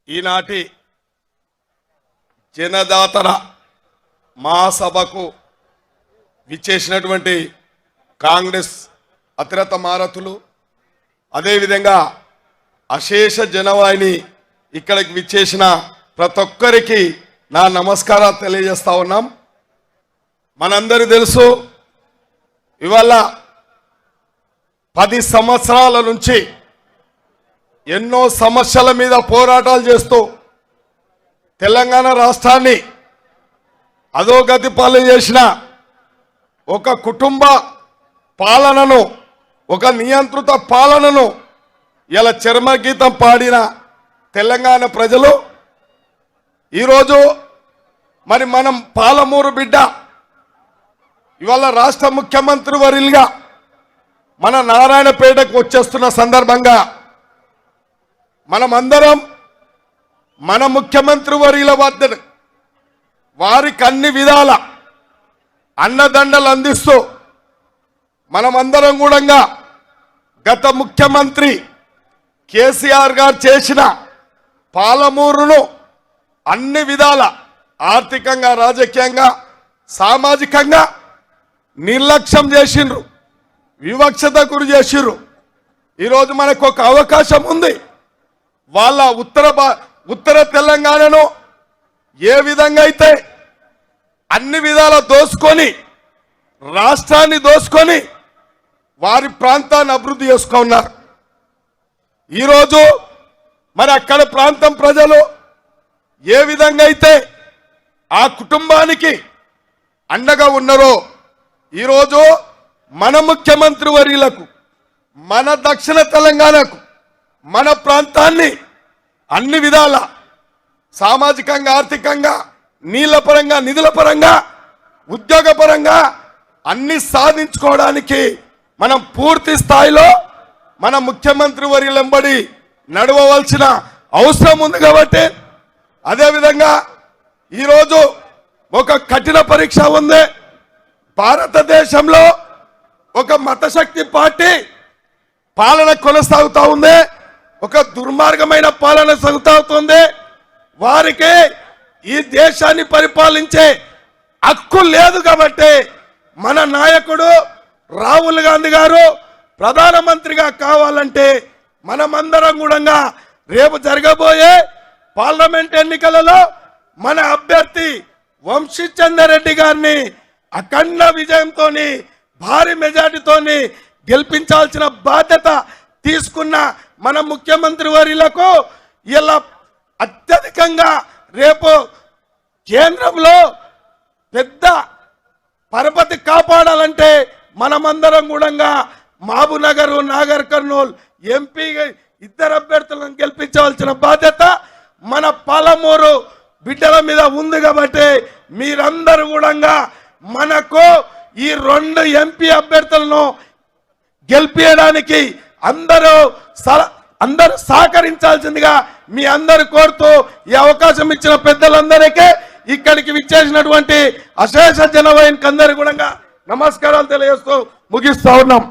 ఈనాటి జనదాతర మహాసభకు విచ్చేసినటువంటి కాంగ్రెస్ అతిరథ మారతులు అదేవిధంగా అశేష జనవాహిని ఇక్కడికి విచ్చేసిన ప్రతి ఒక్కరికి నా నమస్కారాలు తెలియజేస్తా ఉన్నాం. మనందరికీ తెలుసు ఇవాళ 10 సంవత్సరాల నుంచి ఎన్నో సమస్యల మీద పోరాటాలు చేస్తూ తెలంగాణ రాష్ట్రాన్ని అధోగతి పాలు చేసిన ఒక కుటుంబ పాలనను, ఒక నియంత్రిత పాలనను ఇలా చర్మగీతం పాడిన తెలంగాణ ప్రజలు ఈరోజు మరి మనం పాలమూరు బిడ్డ ఇవాళ రాష్ట్ర ముఖ్యమంత్రి వర్యులుగా మన నారాయణపేటకు వచ్చేస్తున్న సందర్భంగా మనమందరం మన ముఖ్యమంత్రి వర్యుల వద్ద వారికి అన్ని విధాల అండదండలు అందిస్తూ మనమందరం కూడా గత ముఖ్యమంత్రి కేసీఆర్ గారు చేసిన పాలమూరును అన్ని విధాల ఆర్థికంగా, రాజకీయంగా, సామాజికంగా నిర్లక్ష్యం చేసిండ్రు, వివక్షత గురి చేసిండ్రు. ఈరోజు మనకు ఒక అవకాశం ఉంది. వాళ్ళ ఉత్తర తెలంగాణను ఏ విధంగా అయితే అన్ని విధాల దోసుకొని రాష్ట్రాన్ని దోసుకొని వారి ప్రాంతాన్ని అభివృద్ధి చేసుకున్నారు. ఈరోజు మరి అక్కడ ప్రాంతం ప్రజలు ఏ విధంగా అయితే ఆ కుటుంబానికి అండగా ఉన్నారో ఈరోజు మన ముఖ్యమంత్రి వర్యులకు, మన దక్షిణ తెలంగాణకు, మన ప్రాంతాన్ని అన్ని విధాల సామాజికంగా, ఆర్థికంగా, నీళ్ల పరంగా, నిధుల పరంగా, ఉద్యోగ పరంగా అన్ని సాధించుకోవడానికి మనం పూర్తి స్థాయిలో మన ముఖ్యమంత్రి వర్యులెంబడి నడవవలసిన అవసరం ఉంది. కాబట్టి అదేవిధంగా ఈరోజు ఒక కఠిన పరీక్ష ఉంది. భారతదేశంలో ఒక మతశక్తి పార్టీ పాలన కొనసాగుతూ ఉంది, ఒక దుర్మార్గమైన పాలన సాగుతుంది. వారికి ఈ దేశాన్ని పరిపాలించే హక్కు లేదు. కాబట్టి మన నాయకుడు రాహుల్ గాంధీ గారు ప్రధానమంత్రిగా కావాలంటే మనమందరం కూడా రేపు జరగబోయే పార్లమెంట్ ఎన్నికలలో మన అభ్యర్థి వంశీచందర్ రెడ్డి గారిని అఖండ విజయంతో, భారీ మెజార్టీతో గెలిపించాల్సిన బాధ్యత తీసుకున్న మన ముఖ్యమంత్రి వర్యులకు ఇలా అత్యధికంగా రేపు కేంద్రంలో పెద్ద పరపతి కాపాడాలంటే మనమందరం కూడా మహబూబ్నగర్, నాగర్ కర్నూల్ ఎంపీ ఇద్దరు అభ్యర్థులను గెలిపించవలసిన బాధ్యత మన పాలమూరు బిడ్డల మీద ఉంది. కాబట్టి మీరందరూ కూడా మనకు ఈ 2 ఎంపీ అభ్యర్థులను గెలిపించడానికి అందరూ సహకరించాల్సిందిగా మీ అందరు కోరుతూ ఈ అవకాశం ఇచ్చిన పెద్దలందరికీ, ఇక్కడికి విచ్చేసినటువంటి అశేష జనవాహినికి అందరికీ కూడా నమస్కారాలు తెలియజేస్తూ ముగిస్తా ఉన్నాం.